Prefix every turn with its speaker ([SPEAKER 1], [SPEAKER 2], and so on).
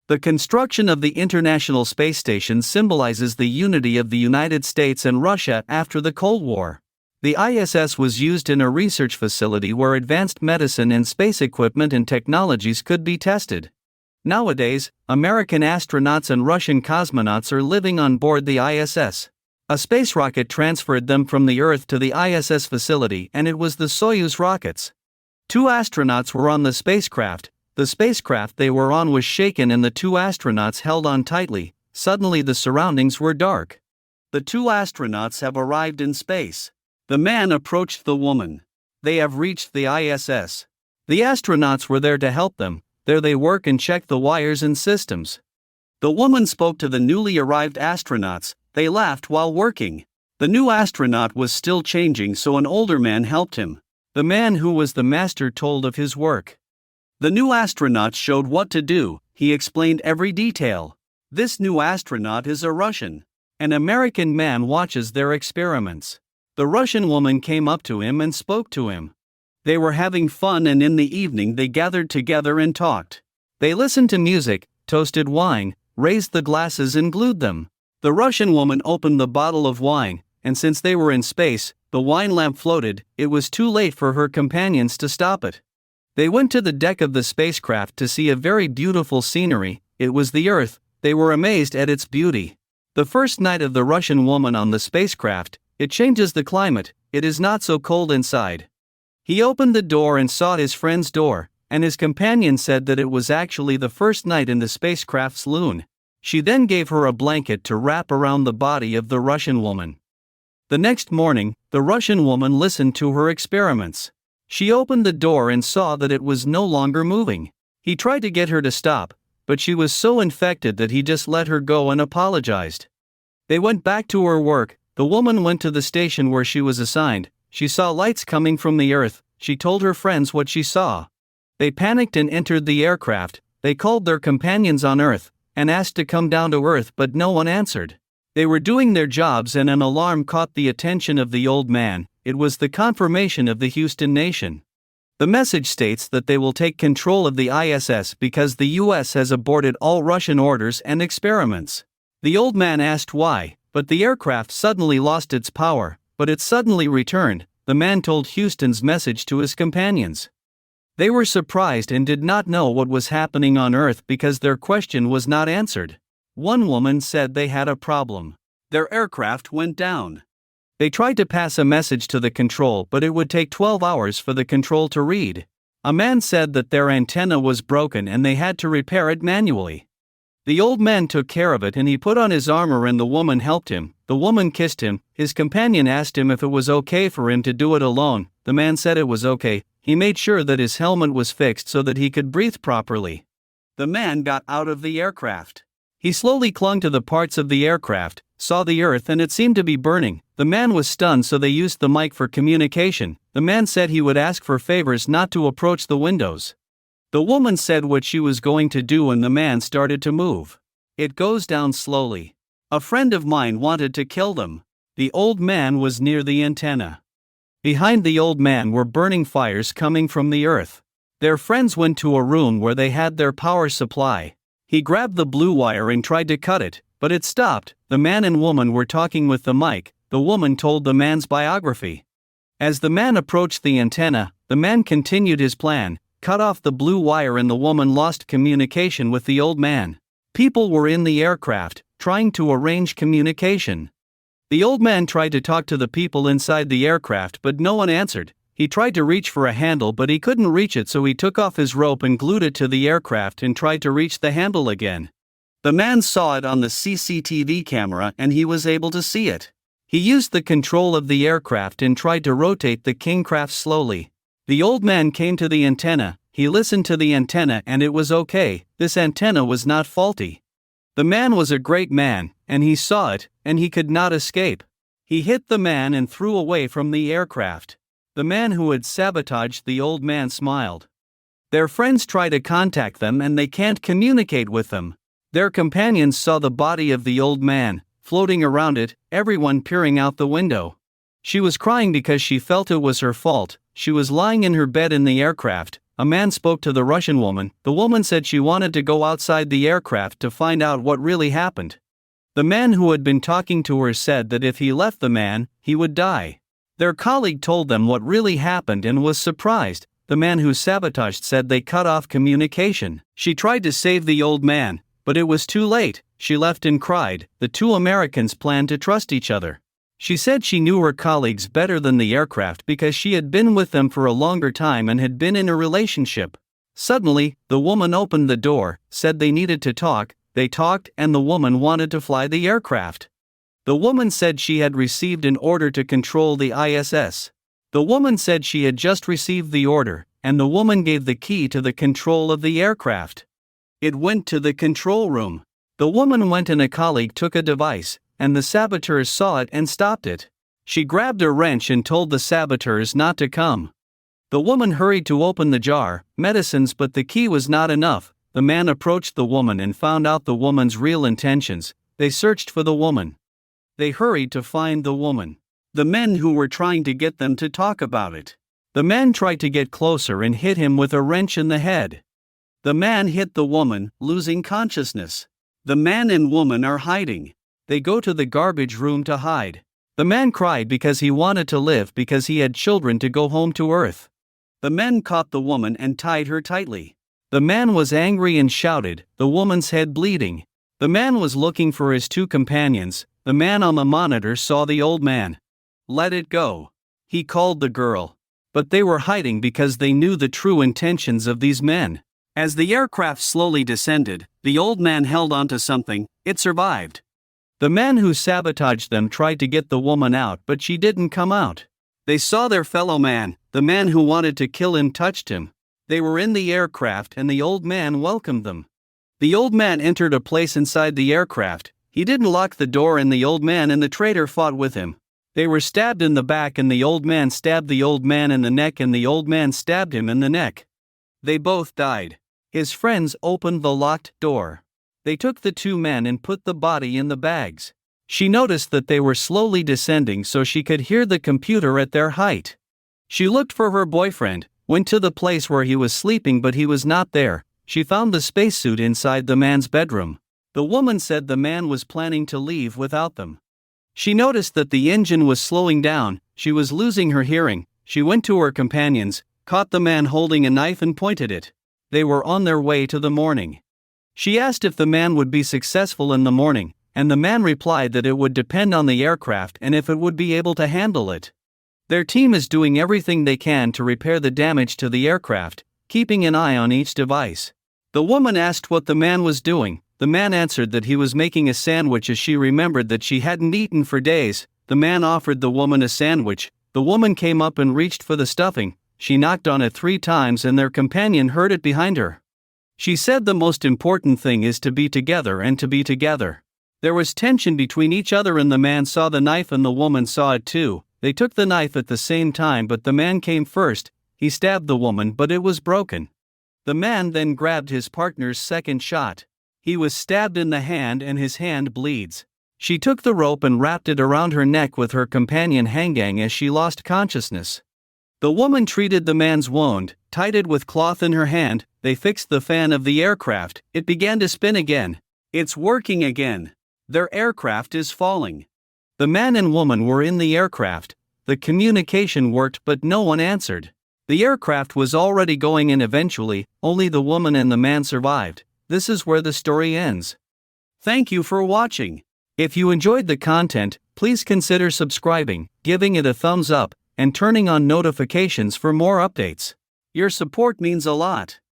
[SPEAKER 1] The construction of the International Space Station symbolizes the unity of the United States and Russia after the Cold War. The ISS was used in a research facility where advanced medicine and space equipment and technologies could be tested. Nowadays, American astronauts and Russian cosmonauts are living on board the ISS. A space rocket transferred them from the Earth to the ISS facility, and it was the Soyuz rockets. 2 astronauts were on the spacecraft. The spacecraft they were on was shaken and the 2 astronauts held on tightly. Suddenly the surroundings were dark. The 2 astronauts have arrived in space. The man approached the woman. They have reached the ISS. The astronauts were there to help them. There they work and check the wires and systems. The woman spoke to the newly arrived astronauts. They laughed while working. The new astronaut was still changing, so an older man helped him. The man who was the master told of his work. The new astronaut showed what to do. He explained every detail. This new astronaut is a Russian. An American man watches their experiments. The Russian woman came up to him and spoke to him. They were having fun, and in the evening they gathered together and talked. They listened to music, toasted wine, raised the glasses and glued them. The Russian woman opened the bottle of wine, and since they were in space, the wine lamp floated. It was too late for her companions to stop it. They went to the deck of the spacecraft to see a very beautiful scenery. It was the Earth. They were amazed at its beauty. The first night of the Russian woman on the spacecraft, it changes the climate. It is not so cold inside. He opened the door and saw his friend's door, and his companion said that it was actually the first night in the spacecraft's loon. She then gave her a blanket to wrap around the body of the Russian woman. The next morning, the Russian woman listened to her experiments. She opened the door and saw that it was no longer moving. He tried to get her to stop, but she was so infected that he just let her go and apologized. They went back to her work. The woman went to the station where she was assigned. She saw lights coming from the Earth. She told her friends what she saw. They panicked and entered the aircraft. They called their companions on Earth and asked to come down to Earth, but no one answered. They were doing their jobs and an alarm caught the attention of the old man. It was the confirmation of the Houston nation. The message states that they will take control of the ISS because the US has aborted all Russian orders and experiments. The old man asked why, but the aircraft suddenly lost its power, but it suddenly returned. The man told Houston's message to his companions. They were surprised and did not know what was happening on Earth because their question was not answered. One woman said they had a problem. Their aircraft went down. They tried to pass a message to the control, but it would take 12 hours for the control to read. A man said that their antenna was broken and they had to repair it manually. The old man took care of it and he put on his armor and the woman helped him. The woman kissed him. His companion asked him if it was okay for him to do it alone. The man said it was okay. He made sure that his helmet was fixed so that he could breathe properly. The man got out of the aircraft. He slowly clung to the parts of the aircraft, saw the Earth and it seemed to be burning. The man was stunned, so they used the mic for communication. The man said he would ask for favors not to approach the windows. The woman said what she was going to do and the man started to move. It goes down slowly. A friend of mine wanted to kill them. The old man was near the antenna. Behind the old man were burning fires coming from the Earth. Their friends went to a room where they had their power supply. He grabbed the blue wire and tried to cut it, but it stopped. The man and woman were talking with the mic. The woman told the man's biography. As the man approached the antenna, the man continued his plan, cut off the blue wire, and the woman lost communication with the old man. People were in the aircraft, trying to arrange communication. The old man tried to talk to the people inside the aircraft, but no one answered. He tried to reach for a handle, but he couldn't reach it, so he took off his rope and glued it to the aircraft and tried to reach the handle again. The man saw it on the CCTV camera and he was able to see it. He used the control of the aircraft and tried to rotate the Kingcraft slowly. The old man came to the antenna. He listened to the antenna and it was okay. This antenna was not faulty. The man was a great man, and he saw it, and he could not escape. He hit the man and threw away from the aircraft. The man who had sabotaged the old man smiled. Their friends try to contact them and they can't communicate with them. Their companions saw the body of the old man, floating around it, everyone peering out the window. She was crying because she felt it was her fault. She was lying in her bed in the aircraft. a man spoke to the Russian woman. The woman said she wanted to go outside the aircraft to find out what really happened. The man who had been talking to her said that if he left the man, he would die. Their colleague told them what really happened and was surprised. The man who sabotaged said they cut off communication. She tried to save the old man, but it was too late. She left and cried. The two Americans planned to trust each other. She said she knew her colleagues better than the aircraft because she had been with them for a longer time and had been in a relationship. Suddenly, the woman opened the door, said they needed to talk. They talked, and the woman wanted to fly the aircraft. The woman said she had received an order to control the ISS. The woman said she had just received the order, and the woman gave the key to the control of the aircraft. It went to the control room. The woman went and a colleague took a device, and the saboteurs saw it and stopped it. She grabbed a wrench and told the saboteurs not to come. The woman hurried to open the jar, medicines, but the key was not enough. The man approached the woman and found out the woman's real intentions. They searched for the woman. They hurried to find the woman. The men who were trying to get them to talk about it. The man tried to get closer and hit him with a wrench in the head. The man hit the woman, losing consciousness. The man and woman are hiding. They go to the garbage room to hide. The man cried because he wanted to live because he had children to go home to Earth. The men caught the woman and tied her tightly. The man was angry and shouted, the woman's head bleeding. The man was looking for his two companions. The man on the monitor saw the old man. Let it go. He called the girl. But they were hiding because they knew the true intentions of these men. As the aircraft slowly descended, the old man held onto something. It survived. The man who sabotaged them tried to get the woman out, but she didn't come out. They saw their fellow man. The man who wanted to kill him touched him. They were in the aircraft and the old man welcomed them. The old man entered a place inside the aircraft. He didn't lock the door, and the old man and the traitor fought with him. They were stabbed in the back, and the old man stabbed the old man in the neck, and the old man stabbed him in the neck. They both died. His friends opened the locked door. They took the two men and put the body in the bags. She noticed that they were slowly descending so she could hear the computer at their height. She looked for her boyfriend, went to the place where he was sleeping, but he was not there. She found the spacesuit inside the man's bedroom. The woman said the man was planning to leave without them. She noticed that the engine was slowing down. She was losing her hearing. She went to her companions, caught the man holding a knife and pointed it. They were on their way to the morning. She asked if the man would be successful in the morning, and the man replied that it would depend on the aircraft and if it would be able to handle it. Their team is doing everything they can to repair the damage to the aircraft, keeping an eye on each device. The woman asked what the man was doing. The man answered that he was making a sandwich as she remembered that she hadn't eaten for days. The man offered the woman a sandwich. The woman came up and reached for the stuffing. She knocked on it 3 times and their companion heard it behind her. She said the most important thing is to be together and to be together. There was tension between each other and the man saw the knife and the woman saw it too. They took the knife at the same time, but the man came first. He stabbed the woman, but it was broken. The man then grabbed his partner's second shot. He was stabbed in the hand and his hand bleeds. She took the rope and wrapped it around her neck with her companion hanging as she lost consciousness. The woman treated the man's wound, tied it with cloth in her hand. They fixed the fan of the aircraft. It began to spin again. It's working again. Their aircraft is falling. The man and woman were in the aircraft. The communication worked, but no one answered. The aircraft was already going, and eventually, only the woman and the man survived. This is where the story ends. Thank you for watching. If you enjoyed the content, please consider subscribing, giving it a thumbs up, and turning on notifications for more updates. Your support means a lot.